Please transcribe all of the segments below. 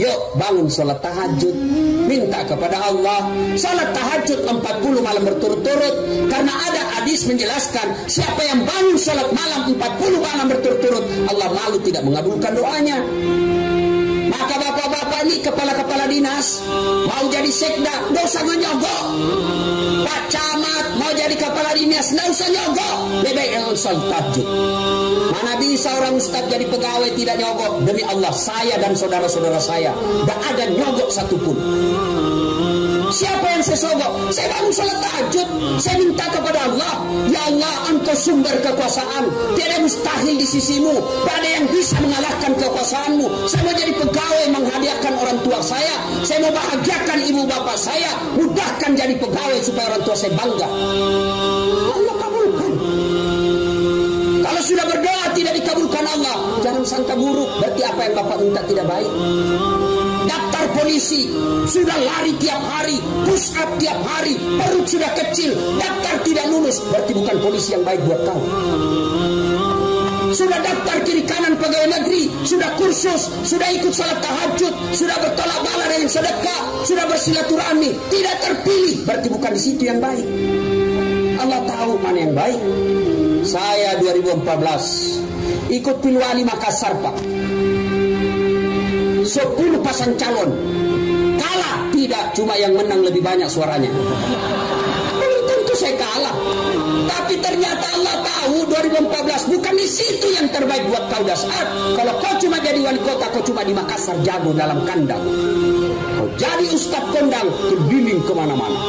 Yuk bangun sholat tahajud, minta kepada Allah. Sholat tahajud 40 malam berturut-turut, karena ada hadis menjelaskan siapa yang bangun sholat malam 40 malam berturut-turut, Allah malu tidak mengabulkan doanya. Maka bapak-bapak ini kepala-kepala dinas mau jadi sekda, nggak usah nyogok. Pak camat mau jadi kepala dinas, nggak usah nyogok. Lebih baik sholat tahajud. Mana bisa orang ustaz jadi pegawai tidak nyogok? Demi Allah, saya dan saudara-saudara saya nggak ada nyogok satupun. Siapa yang saya sogok? Saya bangun sholat tahajud, saya minta kepada Allah, ya Allah, Engkau sumber kekuasaan, tiada mustahil di sisimu, tak ada yang bisa mengalahkan kekuasaanmu. Saya mau jadi pegawai menghadiahkan orang tua saya mau bahagiakan ibu bapak saya, mudahkan jadi pegawai supaya orang tua saya bangga. Allah kabulkan. Kalau sudah berdoa tidak dikabulkan Allah, jangan sangka buruk, berarti apa yang bapak minta tidak baik. Daftar polisi, sudah lari tiap hari, push up tiap hari, perut sudah kecil, daftar tidak lulus, berarti bukan polisi yang baik buat kau. Sudah daftar kiri kanan pegawai negeri, sudah kursus, sudah ikut salat tahajud, sudah bertolak bala dengan sedekah, sudah bersilaturahmi, tidak terpilih, berarti bukan di situ yang baik. Allah tahu mana yang baik. Saya 2014 ikut Pilwali Makassar, Pak. 10 pasang calon kalah, tidak, cuma yang menang lebih banyak suaranya. Belum tentu saya kalah, tapi ternyata Allah tahu 2014 bukan di situ yang terbaik buat kau dasar. Kalau kau cuma jadi wali kota, kau cuma di Makassar jago dalam kandang. Kau jadi ustaz kondang, terbimbing kemana-mana,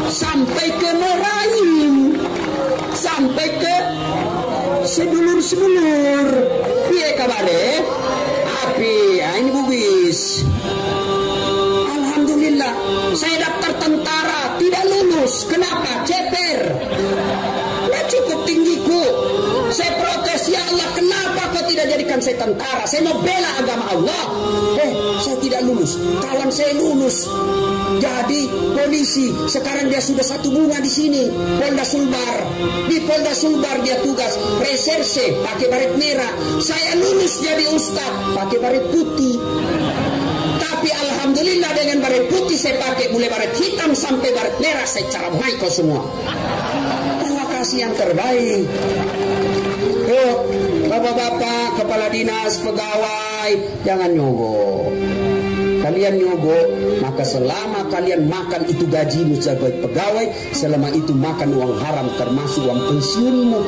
sampai ke Merain, sampai ke sedulur-sedulur. Piye kabare? Api, ini bugis. Alhamdulillah, saya daftar tentara tidak lulus. Kenapa? Ceper. Tidak cukup tinggiku. Saya protes, ya Allah, kenapa kau tidak jadikan saya tentara? Saya mau bela agama Allah. Saya tidak lulus. Kawan saya lulus jadi polisi. Sekarang dia sudah 1 bunga di sini, Polda Sulbar. Di Polda Sulbar dia tugas reserse, pakai baret merah. Saya lulus jadi ustaz, pakai baret putih. Tapi alhamdulillah dengan baret putih saya pakai, mulai baret hitam sampai baret merah saya caramai kau semua. Terima kasih yang terbaik. Yuk, bapak-bapak, kepala dinas, pegawai, jangan nyogok. Kalian nyogok, maka selama kalian makan itu gajimu sebagai pegawai, selama itu makan uang haram termasuk uang pensiunmu.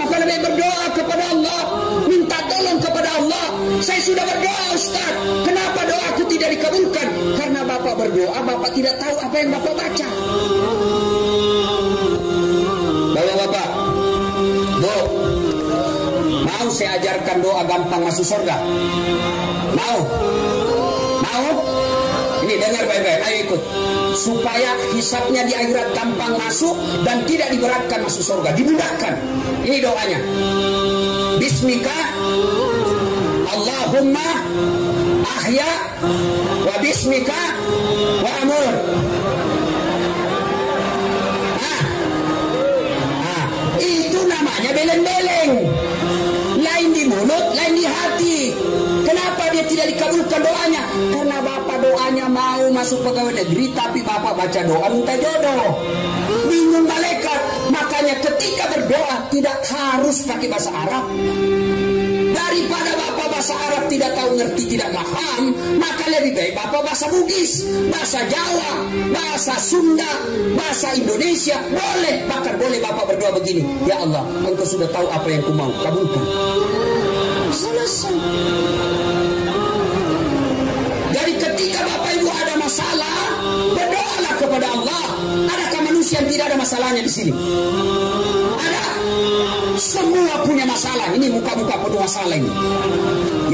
Maka lebih berdoa kepada Allah, minta tolong kepada Allah. Saya sudah berdoa, Ustaz, kenapa doaku tidak dikabulkan? Karena Bapak berdoa, Bapak tidak tahu apa yang Bapak baca. Bapak-bapak, mau saya ajarkan doa gampang masuk surga? Mau? Ini dengar baik-baik, ayo ikut. Supaya hisabnya di akhirat gampang masuk dan tidak diberatkan masuk surga, dimudahkan. Ini doanya. Bismika Allahumma ahya wa bismika wa amur. Itu namanya beleng-beleng. Lain di mulut, lain di hati. Kenapa dia tidak dikabulkan doanya? Karena Bapak doanya mau masuk pegawai negeri, tapi Bapak baca doa minta jodoh. Bingung malaikat. Makanya ketika berdoa tidak harus pakai bahasa Arab. Daripada Bapak bahasa Arab tidak tahu ngerti, tidak paham, maka lebih baik Bapak bahasa Bugis, bahasa Jawa, bahasa Sunda, bahasa Indonesia. Boleh, bahkan boleh Bapak berdoa begini, ya Allah, Engkau sudah tahu apa yang ku mau, kabulkan. Selesai. Jadi ketika Bapak Ibu ada masalah, berdoalah kepada Allah. Adakah manusia yang tidak ada masalahnya di sini? Ada. Semua punya masalah. Ini muka-muka penuh masalah ini.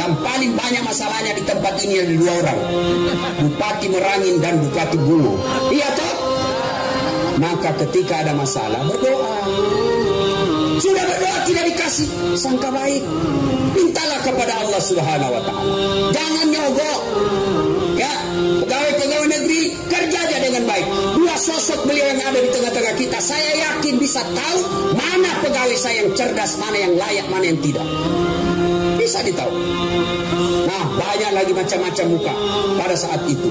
Yang paling banyak masalahnya di tempat ini ada 2 orang, Bupati Merangin dan Bupati Bungo. Iya toh? Maka ketika ada masalah berdoa. Sudah berdoa tidak dikasih, sangka baik, mintalah kepada Allah Subhanahu wa Ta'ala. Jangan nyogok. Ya, pegawai-pegawai negeri kerja aja dengan baik. 2 sosok beliau yang ada di tengah-tengah kita, saya yakin bisa tahu mana pegawai saya yang cerdas, mana yang layak, mana yang tidak. bisa ditahu. Nah, banyak lagi macam-macam muka pada saat itu.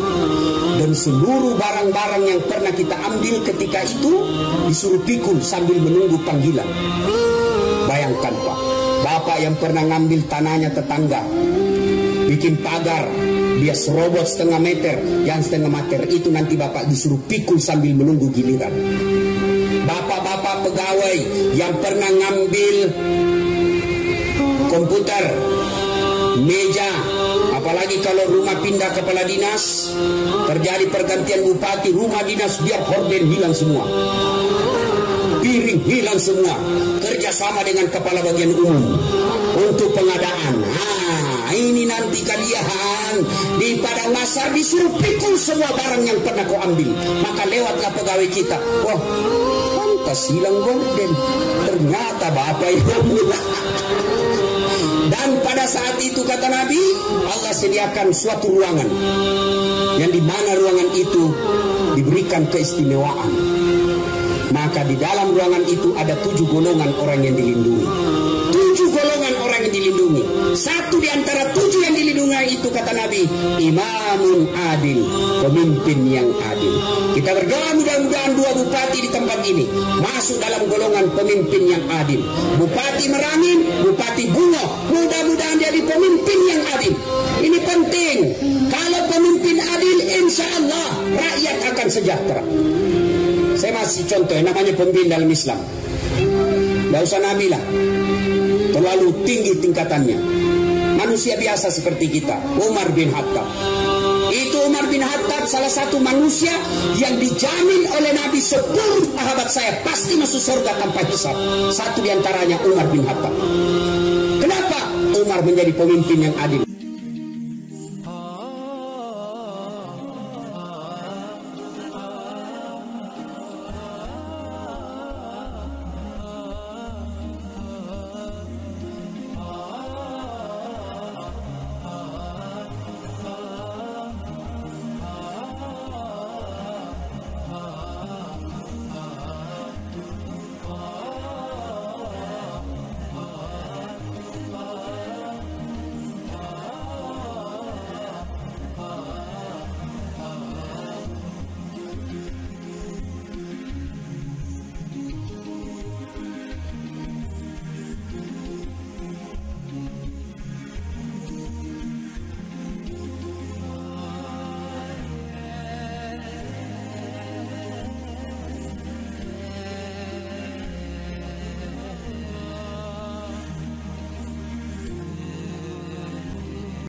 Dan seluruh barang-barang yang pernah kita ambil ketika itu disuruh pikul sambil menunggu panggilan. Bayangkan Pak, bapak yang pernah ngambil tanahnya tetangga, bikin pagar, dia serobot setengah meter, yang setengah meter itu nanti bapak disuruh pikul sambil menunggu giliran. Bapak-bapak pegawai yang pernah ngambil komputer, meja, apalagi kalau rumah pindah kepala dinas, terjadi pergantian bupati, rumah dinas biar horden hilang semua, piring hilang semua, kerjasama dengan kepala bagian umum untuk pengadaan. Nah, ini nanti kalian di Padang Masar disuruh pikul semua barang yang pernah kau ambil. Maka lewatlah pegawai kita, wah pantas hilang gorden, ternyata bapak yang mulai. Dan pada saat itu kata Nabi, Allah sediakan suatu ruangan yang di mana ruangan itu diberikan keistimewaan. Maka di dalam ruangan itu ada 7 golongan orang yang dilindungi. 7 golongan orang yang dilindungi. Satu di antara 7 yang dilindungi itu kata Nabi, imamun adil, pemimpin yang adil. Kita berdoa mudah-mudahan 2 bupati di tempat ini masuk dalam golongan pemimpin yang adil. Bupati Merangin, Bupati Bungo, mudah-mudahan jadi pemimpin yang adil. Ini penting. Kalau pemimpin adil, insya Allah rakyat akan sejahtera. Saya masih contoh, namanya pemimpin dalam Islam. Tidak usah nabi lah, terlalu tinggi tingkatannya. Manusia biasa seperti kita, Umar bin Khattab. Itu Umar bin Khattab salah satu manusia yang dijamin oleh Nabi 10 sahabat saya pasti masuk surga tanpa hisab. Satu diantaranya Umar bin Khattab. Kenapa Umar menjadi pemimpin yang adil?